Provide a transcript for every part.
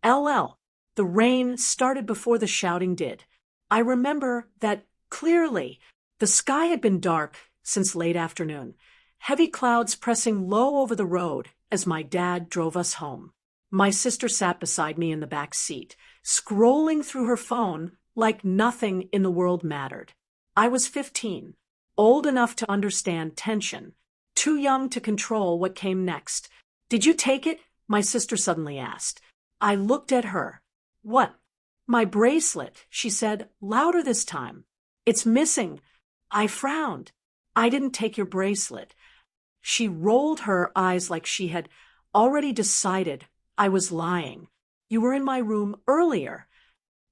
LL. The rain started before the shouting did. I remember that clearly. The sky had been dark since late afternoon, heavy clouds pressing low over the road as my dad drove us home. My sister sat beside me in the back seat, scrolling through her phone like nothing in the world mattered. I was 15, old enough to understand tension, too young to control what came next. Did you take it? My sister suddenly asked. I looked at her. What? My bracelet, she said, louder this time. It's missing. I frowned. I didn't take your bracelet. She rolled her eyes like she had already decided I was lying. You were in my room earlier.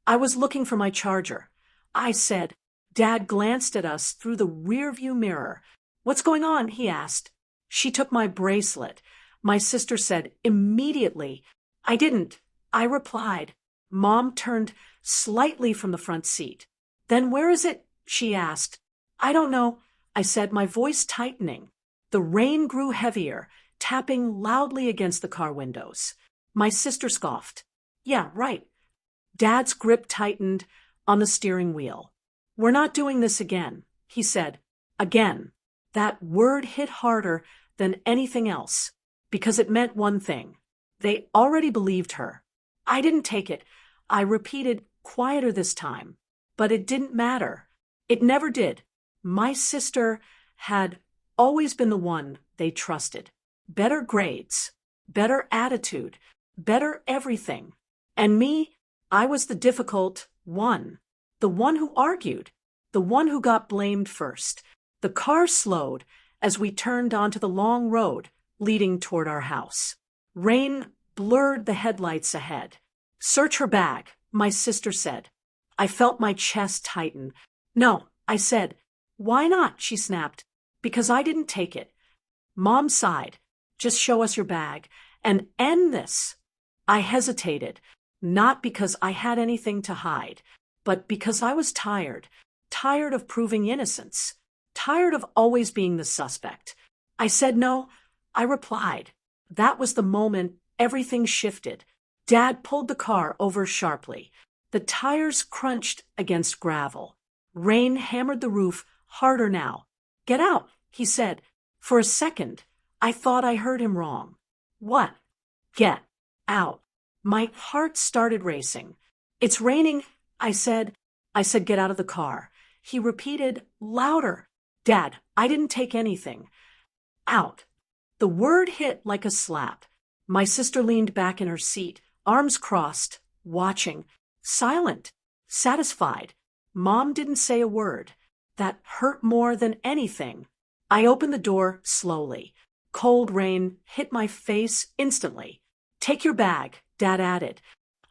I was looking for my charger. I said. Dad glanced at us through the rearview mirror. What's going on? He asked. She took my bracelet. My sister said immediately. I didn't. I replied. Mom turned slightly from the front seat. Then where is it? She asked. I don't know, I said, my voice tightening. The rain grew heavier, tapping loudly against the car windows. My sister scoffed. Yeah, right. Dad's grip tightened on the steering wheel. We're not doing this again, he said. Again. That word hit harder than anything else, because it meant one thing. They already believed her. I didn't take it, I repeated, quieter this time. But it didn't matter. It never did. My sister had always been the one they trusted. Better grades, better attitude, better everything. And me, I was the difficult one. The one who argued. The one who got blamed first. The car slowed as we turned onto the long road leading toward our house. Rain blurred the headlights ahead. Search her bag, my sister said. I felt my chest tighten. No, I said. Why not? She snapped. Because I didn't take it. Mom sighed. Just show us your bag and end this. I hesitated, not because I had anything to hide, but because I was tired of proving innocence, tired of always being the suspect. I said no. I replied. That was the moment everything shifted. Dad pulled the car over sharply. The tires crunched against gravel. Rain hammered the roof harder now. Get out, he said. For a second, I thought I heard him wrong. What? Get out. My heart started racing. It's raining, I said. I said, get out of the car. He repeated louder. Dad, I didn't take anything. Out. The word hit like a slap. My sister leaned back in her seat, arms crossed, watching, silent, satisfied. Mom didn't say a word. That hurt more than anything. I opened the door slowly. Cold rain hit my face instantly. Take your bag, Dad added.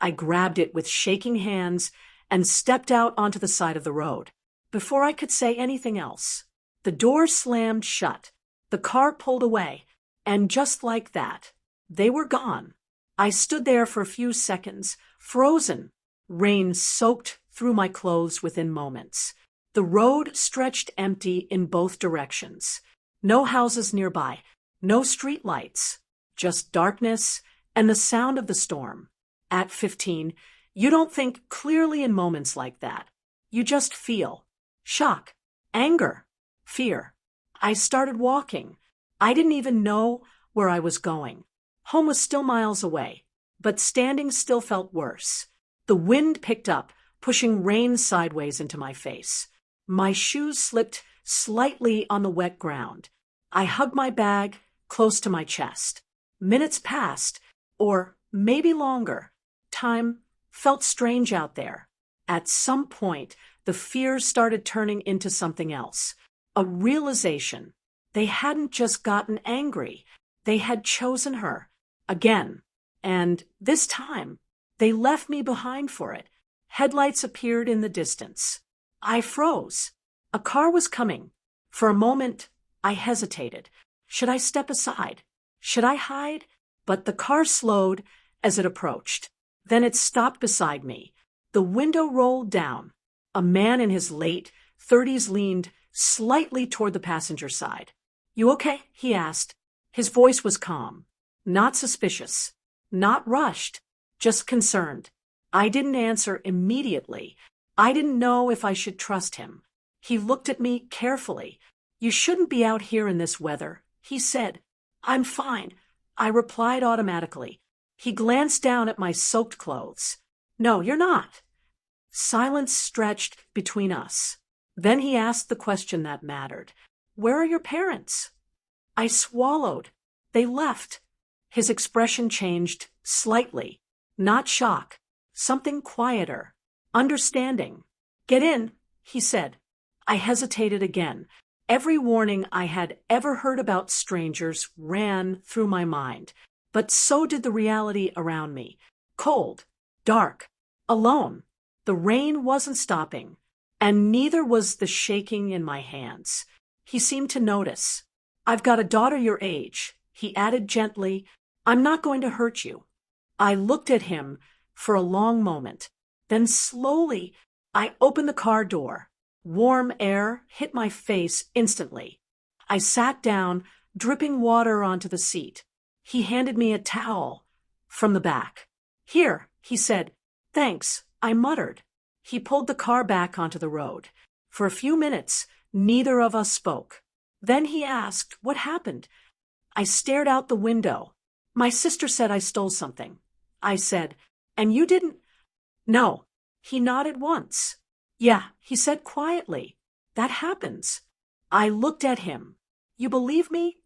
I grabbed it with shaking hands and stepped out onto the side of the road. Before I could say anything else, the door slammed shut. The car pulled away, and just like that, they were gone. I stood there for a few seconds, frozen. Rain soaked through my clothes within moments. The road stretched empty in both directions. No houses nearby, no street lights, just darkness and the sound of the storm. At 15, you don't think clearly in moments like that. You just feel shock, anger, fear. I started walking. I didn't even know where I was going. Home was still miles away, but standing still felt worse. The wind picked up, pushing rain sideways into my face. My shoes slipped slightly on the wet ground. I hugged my bag close to my chest. Minutes passed, or maybe longer. Time felt strange out there. At some point, the fears started turning into something else. A realization. They hadn't just gotten angry. They had chosen her. Again. And this time, they left me behind for it. Headlights appeared in the distance. I froze. A car was coming. For a moment, I hesitated. Should I step aside? Should I hide? But the car slowed as it approached. Then it stopped beside me. The window rolled down. A man in his late 30s leaned slightly toward the passenger side. You okay? He asked. His voice was calm, not suspicious, not rushed, just concerned. I didn't answer immediately. I didn't know if I should trust him. He looked at me carefully. "You shouldn't be out here in this weather," he said. "I'm fine," I replied automatically. He glanced down at my soaked clothes. "No, you're not." Silence stretched between us. Then he asked the question that mattered. "Where are your parents?" I swallowed. "They left." His expression changed slightly. Not shock. Something quieter. Understanding. "Get in," he said. I hesitated again. Every warning I had ever heard about strangers ran through my mind. But so did the reality around me. Cold. Dark. Alone. The rain wasn't stopping. And neither was the shaking in my hands. He seemed to notice. "I've got a daughter your age," he added gently. "I'm not going to hurt you." I looked at him for a long moment. Then slowly, I opened the car door. Warm air hit my face instantly. I sat down, dripping water onto the seat. He handed me a towel from the back. "Here," he said. "Thanks," I muttered. He pulled the car back onto the road. For a few minutes, neither of us spoke. Then he asked, "What happened?" I stared out the window. "My sister said I stole something," I said. "And you didn't?" "No." He nodded once. "Yeah," he said quietly. "That happens." I looked at him. "You believe me?"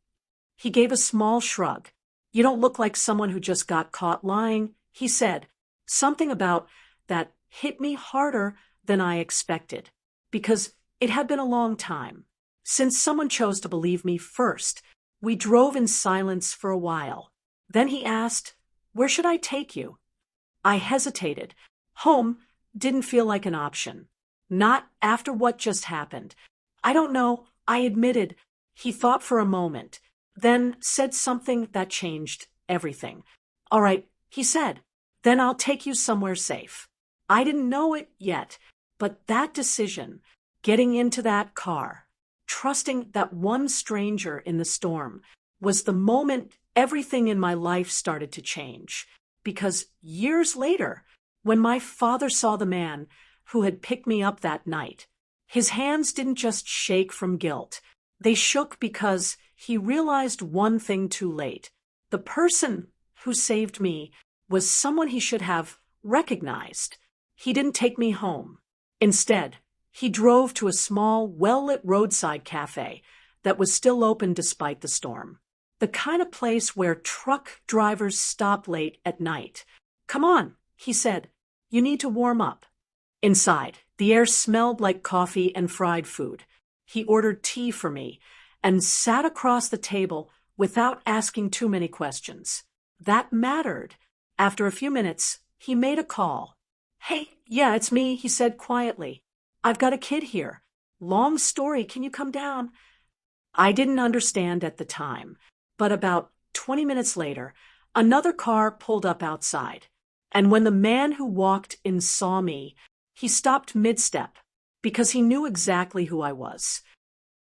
He gave a small shrug. "You don't look like someone who just got caught lying," he said. Something about that hit me harder than I expected, because it had been a long time since someone chose to believe me first. We drove in silence for a while. Then he asked, "Where should I take you?" I hesitated. Home didn't feel like an option. Not after what just happened. "I don't know," I admitted. He thought for a moment, then said something that changed everything. "All right," he said. "Then I'll take you somewhere safe." I didn't know it yet, but that decision, getting into that car, trusting that one stranger in the storm, was the moment everything in my life started to change. Because years later, when my father saw the man who had picked me up that night, his hands didn't just shake from guilt. They shook because he realized one thing too late. The person who saved me was someone he should have recognized. He didn't take me home. Instead, he drove to a small, well-lit roadside cafe that was still open despite the storm. The kind of place where truck drivers stop late at night. "Come on," he said. "You need to warm up." Inside, the air smelled like coffee and fried food. He ordered tea for me and sat across the table without asking too many questions. That mattered. After a few minutes, he made a call. "Hey, yeah, it's me," he said quietly. "I've got a kid here. Long story, can you come down?" I didn't understand at the time, but about 20 minutes later, another car pulled up outside. And when the man who walked in saw me, he stopped mid-step because he knew exactly who I was.